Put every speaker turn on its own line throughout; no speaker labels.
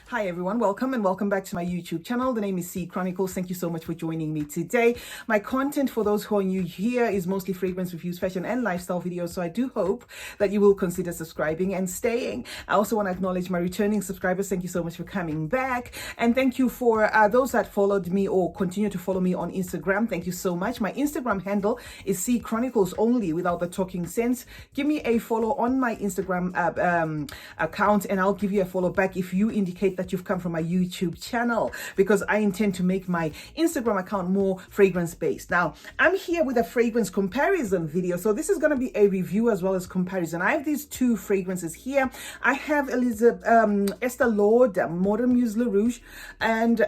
Hi everyone, welcome and welcome back to my YouTube channel. The name is CeeChronicles. Thank you so much for joining me today. My content, for those who are new here, is mostly fragrance reviews, fashion and lifestyle videos. So I do hope that you will consider subscribing and staying. I also want to acknowledge my returning subscribers. Thank you so much for coming back. And thank you for those that followed me or continue to follow me on Instagram. Thank you so much. My Instagram handle is CeeChronicles only without the talking sense. Give me a follow on my Instagram account and I'll give you a follow back if you indicate that you've come from my YouTube channel, because I intend to make my Instagram account more fragrance based. Now I'm here with a fragrance comparison video, so this is going to be a review as well as comparison. I have these two fragrances here. I have Estée Lauder Morden Muse Rouge and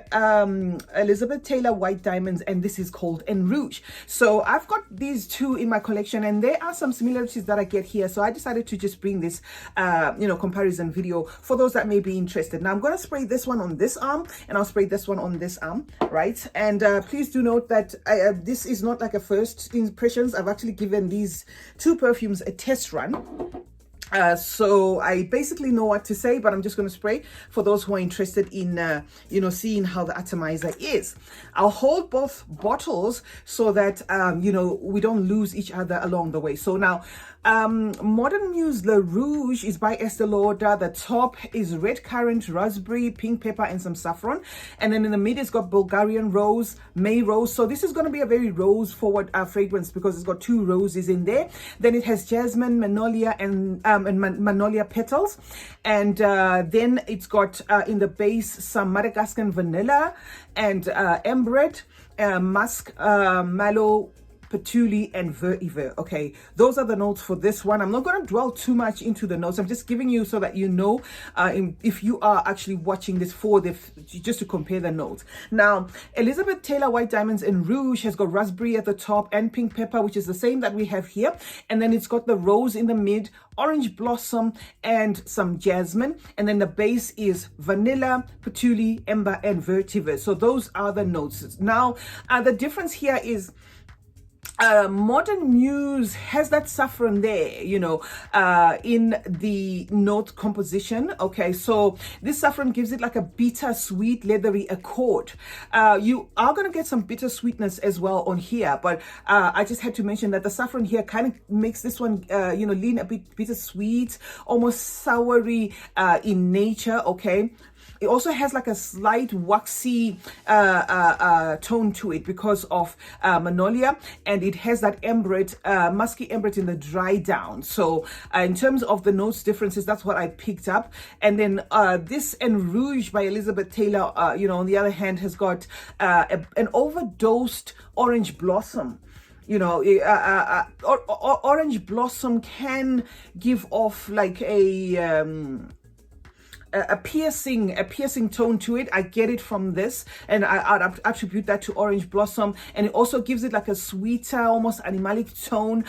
Elizabeth Taylor White Diamonds, and this is called En Rouge. So I've got these two in my collection and there are some similarities that I get here, so I decided to just bring this comparison video for those that may be interested. Now I'm going to spray this one on this arm and I'll spray this one on this arm, right? And please do note that this is not like a first impressions. I've actually given these two perfumes a test run. So I basically know what to say, but I'm just going to spray for those who are interested in, seeing how the atomizer is. I'll hold both bottles so that, we don't lose each other along the way. So now, Morden Muse Rouge is by Estée Lauder. The top is red currant, raspberry, pink pepper, and some saffron. And then in the middle, it's got Bulgarian rose, May rose. So this is going to be a very rose forward fragrance because it's got two roses in there. Then it has jasmine, magnolia, and magnolia petals. And then it's got in the base some Madagascan vanilla and ambrette, musk, mallow, patchouli, and vetiver. Okay, those are the notes for this one. I'm not going to dwell too much into the notes. I'm just giving you so that you know if you are actually watching this just to compare the notes. Now, Elizabeth Taylor White Diamonds in Rouge has got raspberry at the top and pink pepper, which is the same that we have here. And then it's got the rose in the mid, orange blossom, and some jasmine. And then the base is vanilla, patchouli, amber, and vetiver. So those are the notes. Now, the difference here is Morden Muse has that saffron there, in the note composition. Okay, so this saffron gives it like a bitter sweet leathery accord. You are going to get some bitter sweetness as well on here, but I just had to mention that the saffron here kind of makes this one lean a bit bittersweet, almost soury in nature. Okay, it also has like a slight waxy tone to it because of magnolia, and it has that ambrette, musky ambrette in the dry down. So in terms of the notes differences, that's what I picked up. And then this En Rouge by Elizabeth Taylor, on the other hand, has got an overdosed orange blossom. Orange blossom can give off like a piercing tone to it. I get it from this, and I'd attribute that to orange blossom, and it also gives it like a sweeter, almost animalic tone.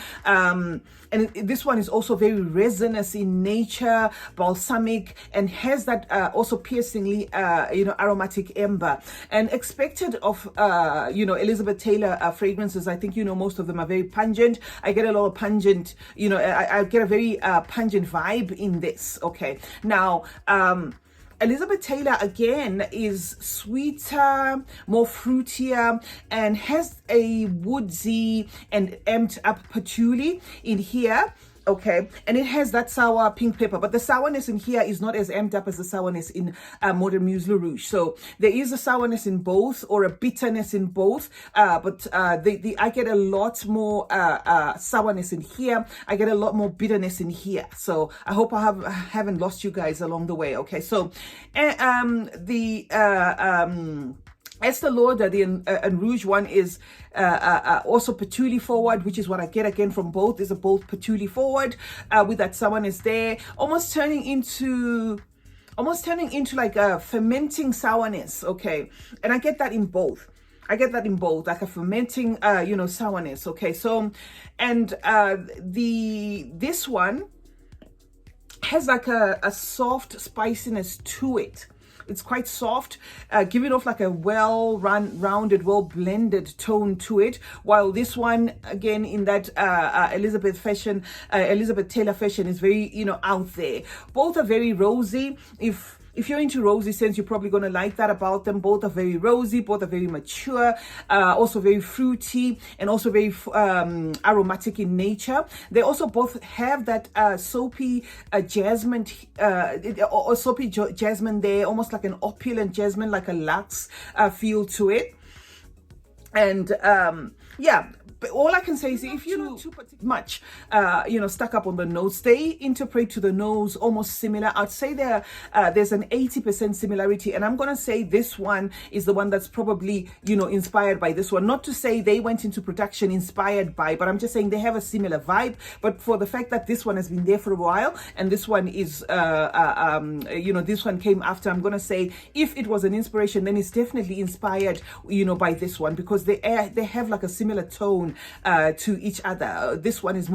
This one is also very resinous in nature, balsamic, and has that also piercingly aromatic amber. And expected of Elizabeth Taylor fragrances, I think most of them are very pungent. I get a lot of pungent, I get a very pungent vibe in this. Okay, now Elizabeth Taylor again is sweeter, more fruitier, and has a woodsy and amped up patchouli in here. Okay, and it has that sour pink pepper, but the sourness in here is not as amped up as the sourness in Morden Muse Rouge. So there is a sourness in both, or a bitterness in both, but I get a lot more sourness in here. I get a lot more bitterness in here. So I hope I haven't lost you guys along the way. Okay, so Estée Lauder, the En Rouge one, is also patchouli forward, which is what I get again from both. These are both patchouli forward with that sourness there, almost turning into like a fermenting sourness. Okay, and I get that in both. Like a fermenting, sourness. Okay, so and this one has like a soft spiciness to it. It's quite soft, giving off like a well-rounded, well-blended tone to it. While this one, again, in that Elizabeth Taylor fashion, is very, out there. Both are very rosy. If if you're into rosy scents, you're probably going to like that about them. Both are very rosy, both are very mature, also very fruity, and also very aromatic in nature. They also both have that soapy jasmine, or soapy jasmine there, almost like an opulent jasmine, like a luxe feel to it. And yeah, but all I can say is if you're not too much, stuck up on the nose, they interpret to the nose almost similar. I'd say there's an 80% similarity, and I'm gonna say this one is the one that's probably inspired by this one. Not to say they went into production inspired by, but I'm just saying they have a similar vibe. But for the fact that this one has been there for a while, and this one is this one came after, I'm gonna say if it was an inspiration, then it's definitely inspired by this one, because they have like a similar tone to each other. This one is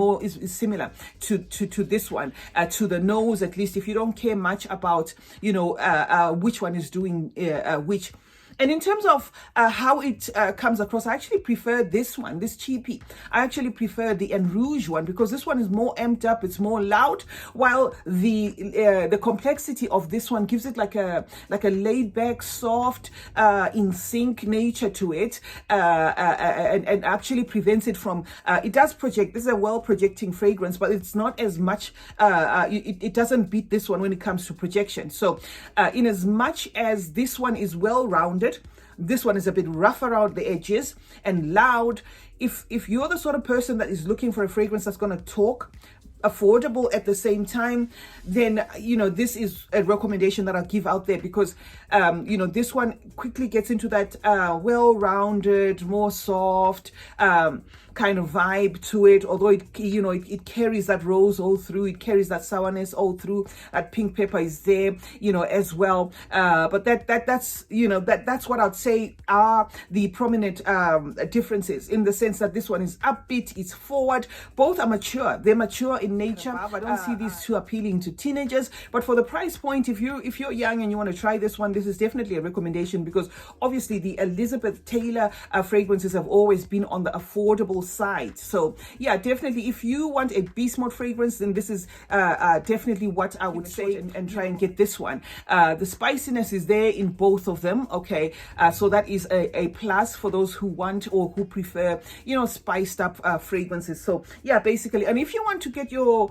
similar to this one, to the nose, at least, if you don't care much about which one is doing which. And in terms of how it comes across, I actually prefer this one, this cheapie. I actually prefer the Rouge one, because this one is more amped up, it's more loud, while the complexity of this one gives it like a laid back, soft, in sync nature to it, and actually prevents it from, it does project. This is a well projecting fragrance, but it's not as much, it doesn't beat this one when it comes to projection. So in as much as this one is well rounded, this one is a bit rough around the edges and loud. If you're the sort of person that is looking for a fragrance that's going to talk, affordable at the same time, then this is a recommendation that I'll give out there, because this one quickly gets into that well-rounded, more soft kind of vibe to it, although it carries that rose all through, it carries that sourness all through, that pink pepper is there as well, but that's what I'd say are the prominent differences, in the sense that this one is upbeat, it's forward, both are mature, they're mature in nature. I don't see these two appealing to teenagers, but for the price point, if you're young and you want to try this one, this is definitely a recommendation, because obviously the Elizabeth Taylor fragrances have always been on the affordable side. So yeah, definitely if you want a beast mode fragrance, then this is definitely what I would say, and try and get this one. The spiciness is there in both of them, okay, so that is a plus for those who want or who prefer spiced up fragrances. So yeah, basically, and if you want to get your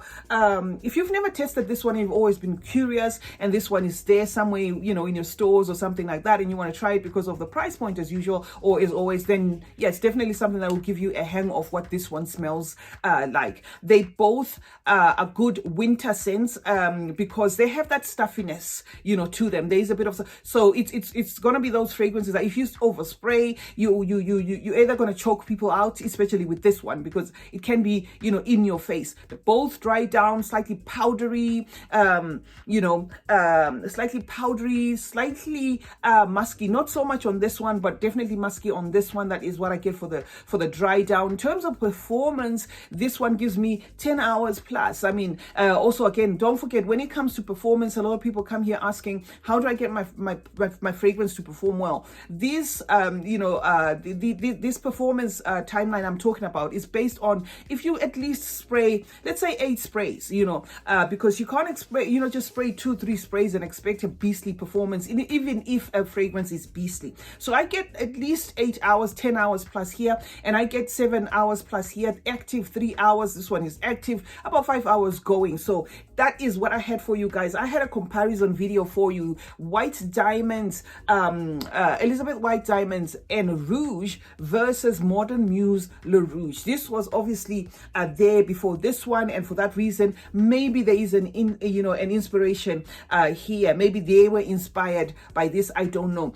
if you've never tested this one, you've always been curious, and this one is there somewhere in your stores or something like that, and you want to try it because of the price point as usual, or as always, then yeah, it's definitely something that will give you a hang of what this one smells like. They both are good winter scents, because they have that stuffiness to them. There is a bit of, so it's gonna be those fragrances that if you overspray, you're either gonna choke people out, especially with this one, because it can be in your face. They both dry down, slightly powdery, slightly powdery, slightly musky. Not so much on this one, but definitely musky on this one. That is what I get for the dry down. In terms of performance, this one gives me 10 hours plus. I mean, also again, don't forget, when it comes to performance, a lot of people come here asking, how do I get my fragrance to perform well? This this performance timeline I'm talking about is based on, if you at least spray, let's say 8 sprays, because you can't just spray 2-3 sprays and expect a beastly performance, even if a fragrance is beastly. So I get at least 8 hours, 10 hours plus here, and I get 7 hours plus here, active 3 hours. This one is active, about 5 hours going. So that is what I had for you guys. I had a comparison video for you: White Diamonds, Elizabeth White Diamonds and Rouge versus Morden Muse Le Rouge. This was obviously there before this one, and for that reason, maybe there is an inspiration here. Maybe they were inspired by this, I don't know.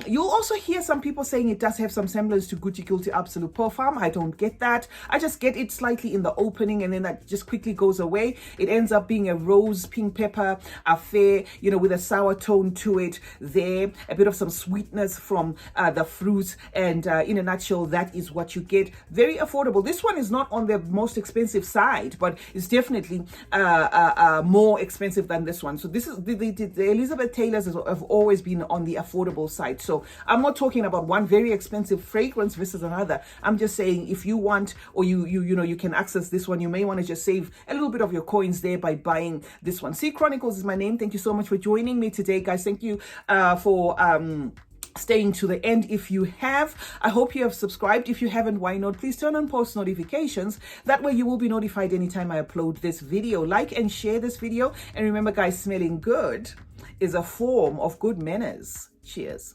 You'll also hear some people saying it does have some semblance to Gucci Guilty Absolute Parfum. I don't get that. I just get it slightly in the opening, and then that just quickly goes away. It ends up being a rose pink pepper affair, with a sour tone to it there, a bit of some sweetness from the fruits, and in a nutshell, that is what you get. Very affordable. This one is not on the most expensive side, but it's definitely more expensive than this one. So this is the Elizabeth Taylors have always been on the affordable side. So I'm not talking about one very expensive fragrance versus another. I'm just saying saying if you want, or you can access this one, you may want to just save a little bit of your coins there by buying this one. CeeChronicles is my name. Thank you so much for joining me today, guys. Thank you for staying to the end. If you have, I hope you have subscribed. If you haven't, why not? Please turn on post notifications. That way you will be notified anytime I upload this video. Like and share this video. And remember, guys, smelling good is a form of good manners. Cheers.